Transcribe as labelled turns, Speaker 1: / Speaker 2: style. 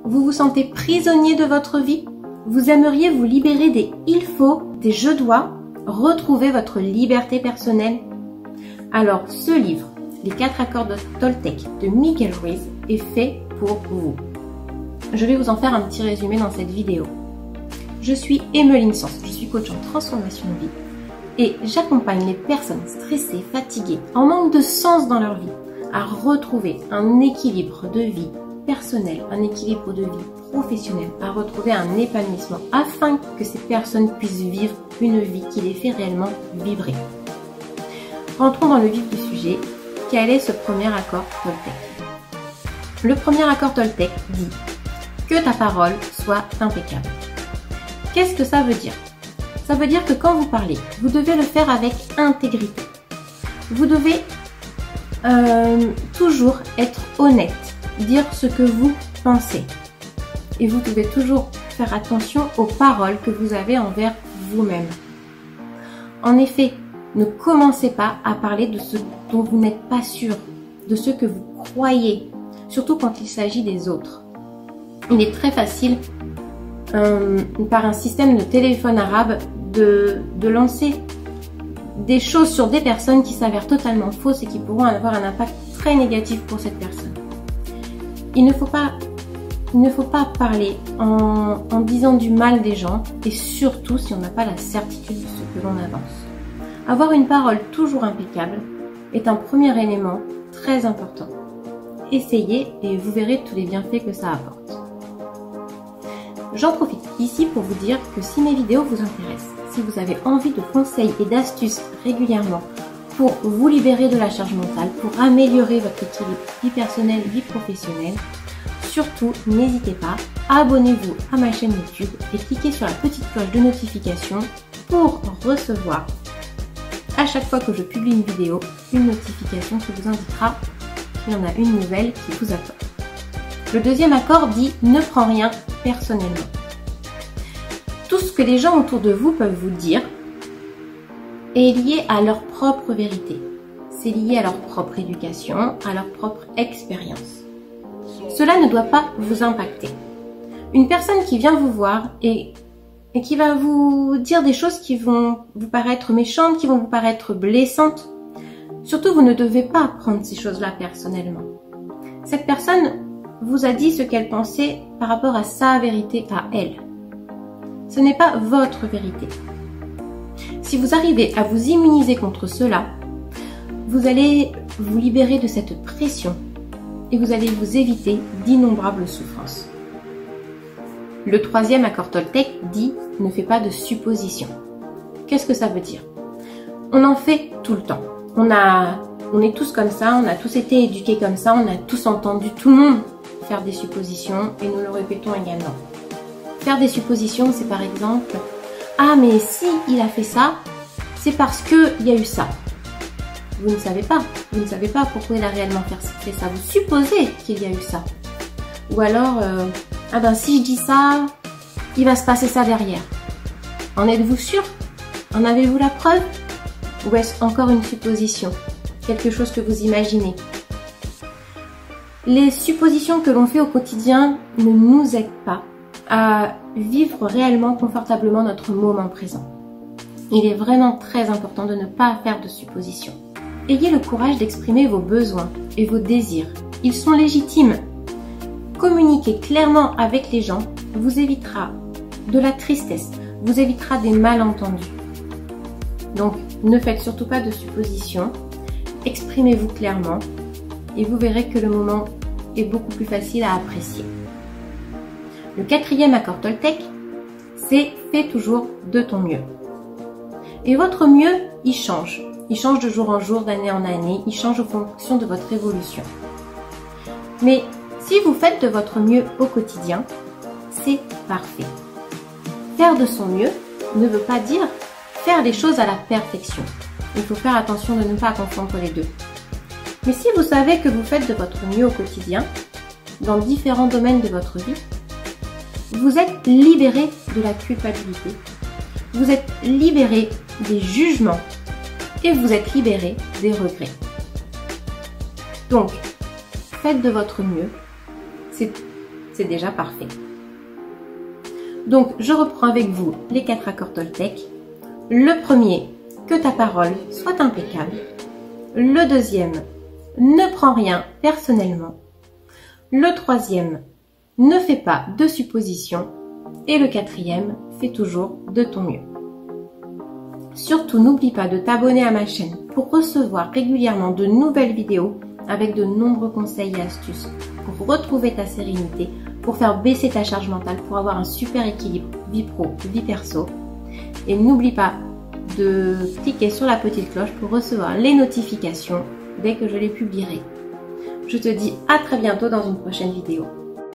Speaker 1: Vous vous sentez prisonnier de votre vie? Vous aimeriez vous libérer des « il faut », des « je dois », retrouver votre liberté personnelle? Alors, ce livre, Les 4 accords de Toltec de Miguel Ruiz, est fait pour vous. Je vais vous en faire un petit résumé dans cette vidéo. Je suis Emmeline Sens, je suis coach en transformation de vie et j'accompagne les personnes stressées, fatiguées, en manque de sens dans leur vie à retrouver un équilibre de vie personnel, un équilibre de vie professionnel, à retrouver un épanouissement afin que ces personnes puissent vivre une vie qui les fait réellement vibrer. Rentrons dans le vif du sujet. Quel est ce premier accord Toltec? Le premier accord Toltec dit que ta parole soit impeccable. Qu'est-ce que ça veut dire? Ça veut dire que quand vous parlez, vous devez le faire avec intégrité. Vous devez toujours être honnête, dire ce que vous pensez. Et vous devez toujours faire attention aux paroles que vous avez envers vous-même. En effet, ne commencez pas à parler de ce dont vous n'êtes pas sûr, de ce que vous croyez, surtout quand il s'agit des autres. Il est très facile, par un système de téléphone arabe, de lancer des choses sur des personnes qui s'avèrent totalement fausses et qui pourront avoir un impact très négatif pour cette personne. Il ne faut pas parler en disant du mal des gens, et surtout si on n'a pas la certitude de ce que l'on avance. Avoir une parole toujours impeccable est un premier élément très important. Essayez et vous verrez tous les bienfaits que ça apporte. J'en profite ici pour vous dire que si mes vidéos vous intéressent, si vous avez envie de conseils et d'astuces régulièrement pour vous libérer de la charge mentale, pour améliorer votre équilibre vie personnelle, vie professionnelle, surtout n'hésitez pas, abonnez-vous à ma chaîne YouTube et cliquez sur la petite cloche de notification pour recevoir à chaque fois que je publie une vidéo, une notification qui vous indiquera qu'il y en a une nouvelle qui vous attend. Le deuxième accord dit « ne prends rien personnellement ». Tout ce que les gens autour de vous peuvent vous dire est lié à leur propre vérité. C'est lié à leur propre éducation, à leur propre expérience. Cela ne doit pas vous impacter. Une personne qui vient vous voir et qui va vous dire des choses qui vont vous paraître méchantes, qui vont vous paraître blessantes. Surtout, vous ne devez pas prendre ces choses-là personnellement. Cette personne vous a dit ce qu'elle pensait par rapport à sa vérité à elle. Ce n'est pas votre vérité. Si vous arrivez à vous immuniser contre cela, vous allez vous libérer de cette pression et vous allez vous éviter d'innombrables souffrances. Le troisième accord Toltec dit « ne fais pas de suppositions ». Qu'est-ce que ça veut dire? On en fait tout le temps. On est tous comme ça, on a tous été éduqués comme ça, on a tous entendu tout le monde faire des suppositions et nous le répétons également. Faire des suppositions, c'est par exemple « ah mais si il a fait ça, c'est parce qu'il y a eu ça ». Vous ne savez pas pourquoi il a réellement fait ça, vous supposez qu'il y a eu ça. Ou alors ah ben si je dis ça, il va se passer ça derrière. En êtes-vous sûr? En avez-vous la preuve? Ou est-ce encore une supposition? Quelque chose que vous imaginez? Les suppositions que l'on fait au quotidien ne nous aident pas à vivre réellement confortablement notre moment présent. Il est vraiment très important de ne pas faire de suppositions. Ayez le courage d'exprimer vos besoins et vos désirs. Ils sont légitimes. Communiquer clairement avec les gens vous évitera de la tristesse, vous évitera des malentendus. Donc, ne faites surtout pas de suppositions, exprimez-vous clairement et vous verrez que le moment est beaucoup plus facile à apprécier. Le quatrième accord Toltec, c'est « fais toujours de ton mieux ». Et votre mieux, il change. Il change de jour en jour, d'année en année, il change en fonction de votre évolution. Mais si vous faites de votre mieux au quotidien, c'est parfait. Faire de son mieux ne veut pas dire faire des choses à la perfection. Il faut faire attention de ne pas confondre les deux. Mais si vous savez que vous faites de votre mieux au quotidien, dans différents domaines de votre vie, vous êtes libéré de la culpabilité, vous êtes libéré des jugements et vous êtes libéré des regrets. Donc, faites de votre mieux. C'est c'est déjà parfait. Donc, je reprends avec vous les 4 accords Toltec. Le premier, que ta parole soit impeccable. Le deuxième, ne prends rien personnellement. Le troisième, ne fais pas de suppositions. Et le quatrième, fais toujours de ton mieux. Surtout, n'oublie pas de t'abonner à ma chaîne pour recevoir régulièrement de nouvelles vidéos avec de nombreux conseils et astuces pour retrouver ta sérénité, pour faire baisser ta charge mentale, pour avoir un super équilibre vie pro, vie perso. Et n'oublie pas de cliquer sur la petite cloche pour recevoir les notifications dès que je les publierai. Je te dis à très bientôt dans une prochaine vidéo.